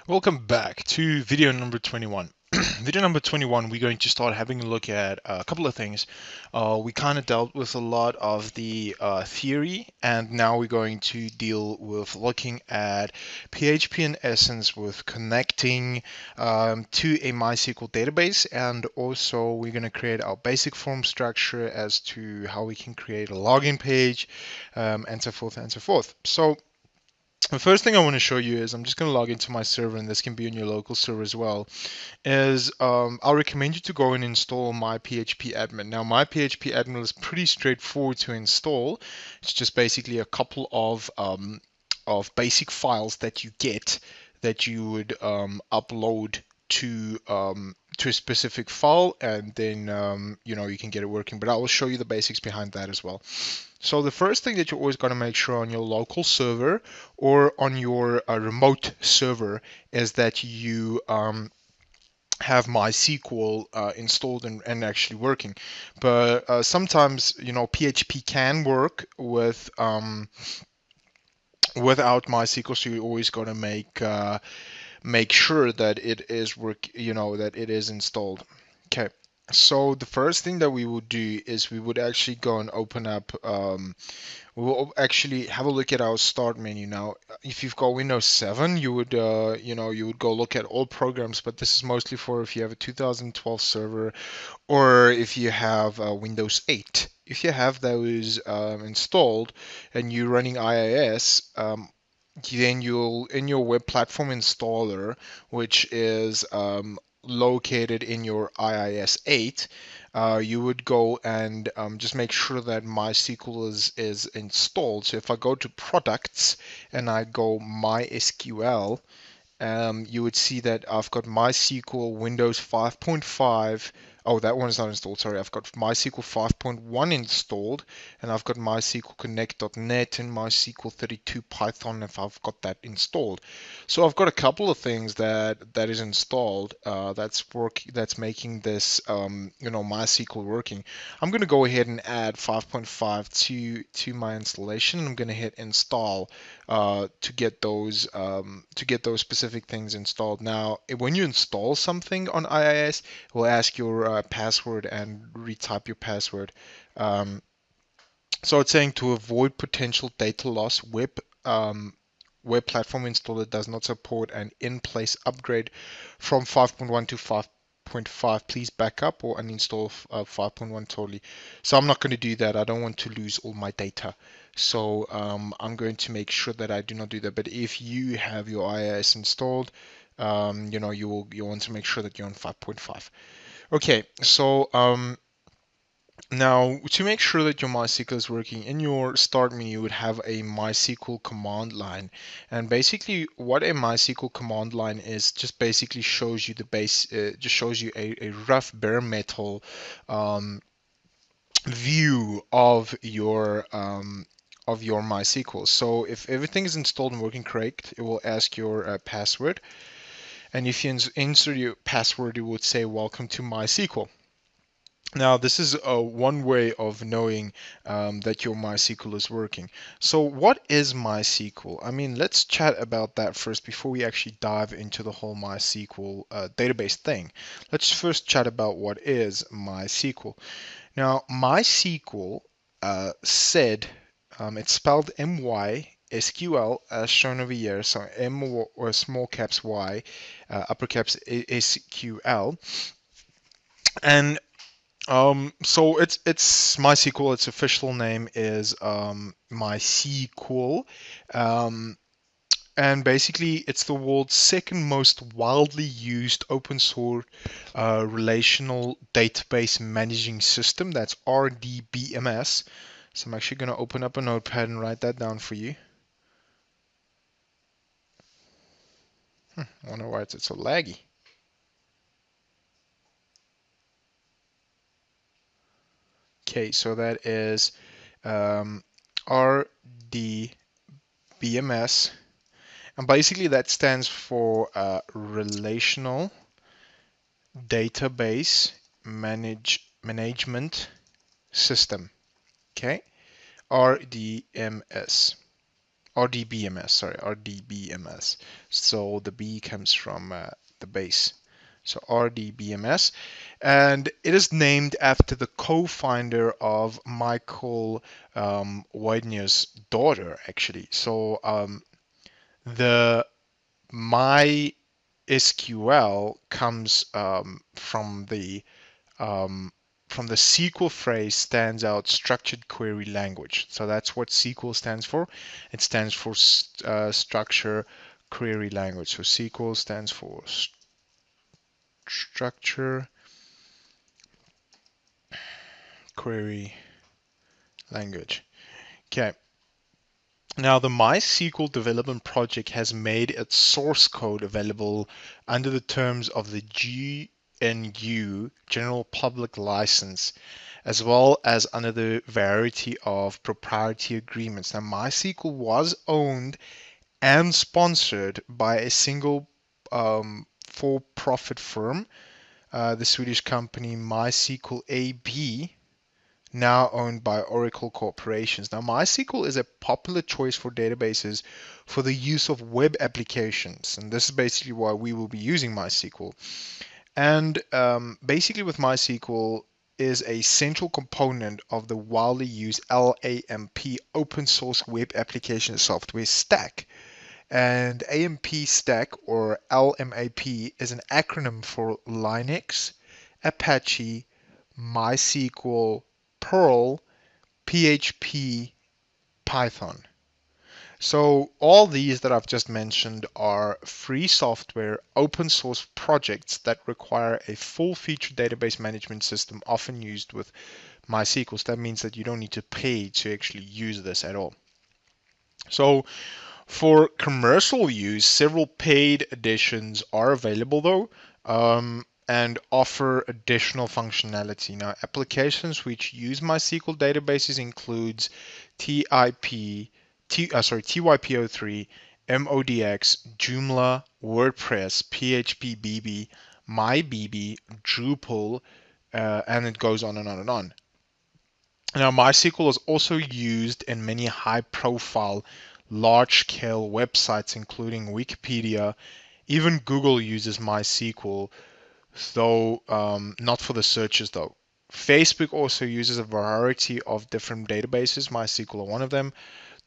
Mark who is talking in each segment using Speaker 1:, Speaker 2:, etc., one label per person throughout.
Speaker 1: Welcome back to video number 21. Video number 21, we're going to start having a look at a couple of things. We kind of dealt with a lot of the theory, and now we're going to deal with looking at PHP in essence with connecting to a MySQL database, and also we're going to create our basic form structure as to how we can create a login page, and so forth and so forth. So the first thing I want to show you is I'm just going to log into my server, and this can be on your local server as well, is I'll recommend you to go and install my PHP Admin. Now, my PHP Admin is pretty straightforward to install. It's just basically a couple of basic files that you get that you would upload to a specific file, and then you can get it working. But I will show you the basics behind that as well. So the first thing that you always got to make sure on your local server or on your remote server is that you have MySQL installed and actually working. But sometimes PHP can work without MySQL, so you always got to make sure that it is that it is installed. Okay. So the first thing that we would do is we would actually go and open up we will actually have a look at our start menu now. If you've got Windows 7, you would you would go look at all programs, but this is mostly for if you have a 2012 server or if you have Windows 8. If you have those installed and you're running IIS, then you'll in your web platform installer, which is located in your IIS 8, you would go and just make sure that MySQL is installed. So if I go to products and I go MySQL, you would see that I've got MySQL Windows 5.5. Oh, that one is not installed. Sorry, I've got MySQL 5.1 installed, and I've got MySQL Connect.net and MySQL 32 Python if I've got that installed. So I've got a couple of things that is installed. That's making this MySQL working. I'm going to go ahead and add 5.5 to my installation. I'm going to hit install to get those specific things installed. Now, when you install something on IIS, it will ask your password and retype your password. So it's saying to avoid potential data loss, web platform installer does not support an in-place upgrade from 5.1 to 5.5. Please back up or uninstall 5.1 totally. So I'm not going to do that. I don't want to lose all my data. So I'm going to make sure that I do not do that. But if you have your IIS installed, you want to make sure that you're on 5.5. Okay, so now, to make sure that your MySQL is working, in your start menu, you would have a MySQL command line. And basically, what a MySQL command line is, just basically shows you the base, just shows you a rough bare metal view of your MySQL. So if everything is installed and working correct, it will ask your password. And if you insert your password, it would say, "Welcome to MySQL." Now, this is one way of knowing that your MySQL is working. So what is MySQL? I mean, let's chat about that first before we actually dive into the whole MySQL database thing. Let's first chat about what is MySQL. Now, MySQL said, it's spelled MySQL as shown over here. So M or small caps Y, upper caps SQL. And so it's MySQL. Its official name is MySQL, um, and basically it's the world's second most widely used open source relational database managing system. That's RDBMS. So I'm actually going to open up a notepad and write that down for you. I wonder why it's so laggy. Okay, so that is RDBMS. And basically that stands for Relational Database Management System. Okay, RDMS. RDBMS, sorry, RDBMS. So the B comes from the base. So RDBMS, and it is named after the co-founder of Michael Widener's daughter, actually. So the MySQL comes um, from the SQL phrase stands out structured query language. So that's what SQL stands for. It stands for structure query language. So SQL stands for structure query language. Okay. Now, the MySQL development project has made its source code available under the terms of the GNU General Public License, as well as under the variety of proprietary agreements. Now, MySQL was owned and sponsored by a single for-profit firm, the Swedish company MySQL AB, now owned by Oracle Corporations. Now, MySQL is a popular choice for databases for the use of web applications, and this is basically why we will be using MySQL. And basically, with MySQL is a central component of the widely used LAMP open source web application software stack. And AMP stack, or LMAP, is an acronym for Linux, Apache, MySQL, Perl, PHP, Python. So all these that I've just mentioned are free software, open source projects that require a full-featured database management system, often used with MySQL. So that means that you don't need to pay to actually use this at all. So for commercial use, several paid editions are available though, and offer additional functionality. Now, applications which use MySQL databases includes TYP03, MODX, Joomla, WordPress, PHP BB, MyBB, Drupal, and it goes on and on and on. Now, MySQL is also used in many high-profile, large-scale websites, including Wikipedia. Even Google uses MySQL, though not for the searches, though. Facebook also uses a variety of different databases. MySQL are one of them.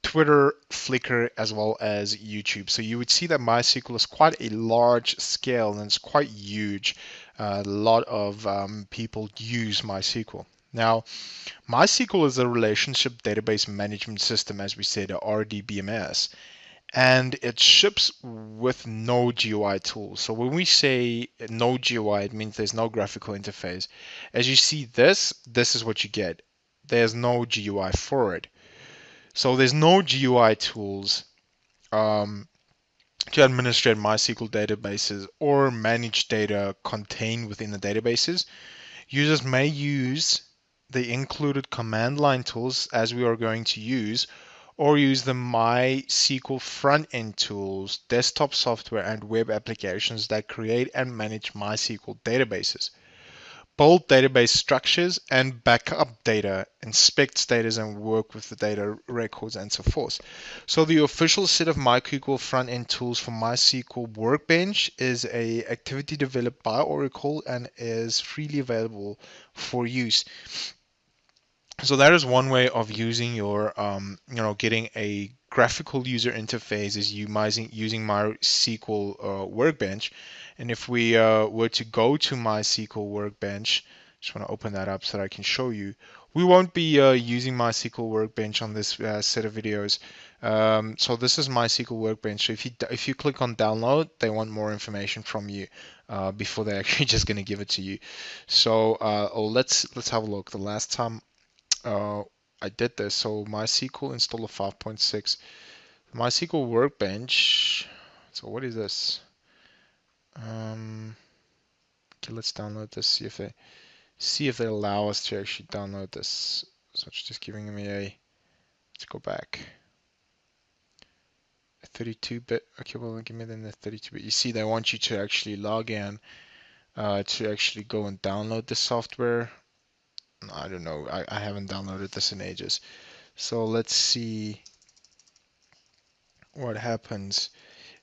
Speaker 1: Twitter, Flickr, as well as YouTube. So you would see that MySQL is quite a large scale and it's quite huge. A lot of people use MySQL. Now, MySQL is a relationship database management system, as we said, a RDBMS, and it ships with no GUI tools. So when we say no GUI, it means there's no graphical interface. As you see this is what you get. There's no GUI for it. So there's no GUI tools to administrate MySQL databases or manage data contained within the databases. Users may use the included command line tools, as we are going to use, or use the MySQL front-end tools, desktop software, and web applications that create and manage MySQL databases, build database structures and backup data, inspect status and work with the data records and so forth. So the official set of MySQL front-end tools for MySQL Workbench is a activity developed by Oracle and is freely available for use. So that is one way of using your, getting a graphical user interface is using MySQL Workbench. And if we were to go to MySQL Workbench, just want to open that up so that I can show you. We won't be using MySQL Workbench on this set of videos. So this is MySQL Workbench. So if you click on download, they want more information from you before they're actually just going to give it to you. So let's have a look. The last time I did this. So MySQL installer 5.6, MySQL Workbench. So what is this? Okay, let's download this. See if they allow us to actually download this. So it's just giving me a. Let's go back. A 32-bit. Okay, well, give me then the 32-bit. You see, they want you to actually log in to actually go and download the software. I don't know. I haven't downloaded this in ages. So let's see. what happens.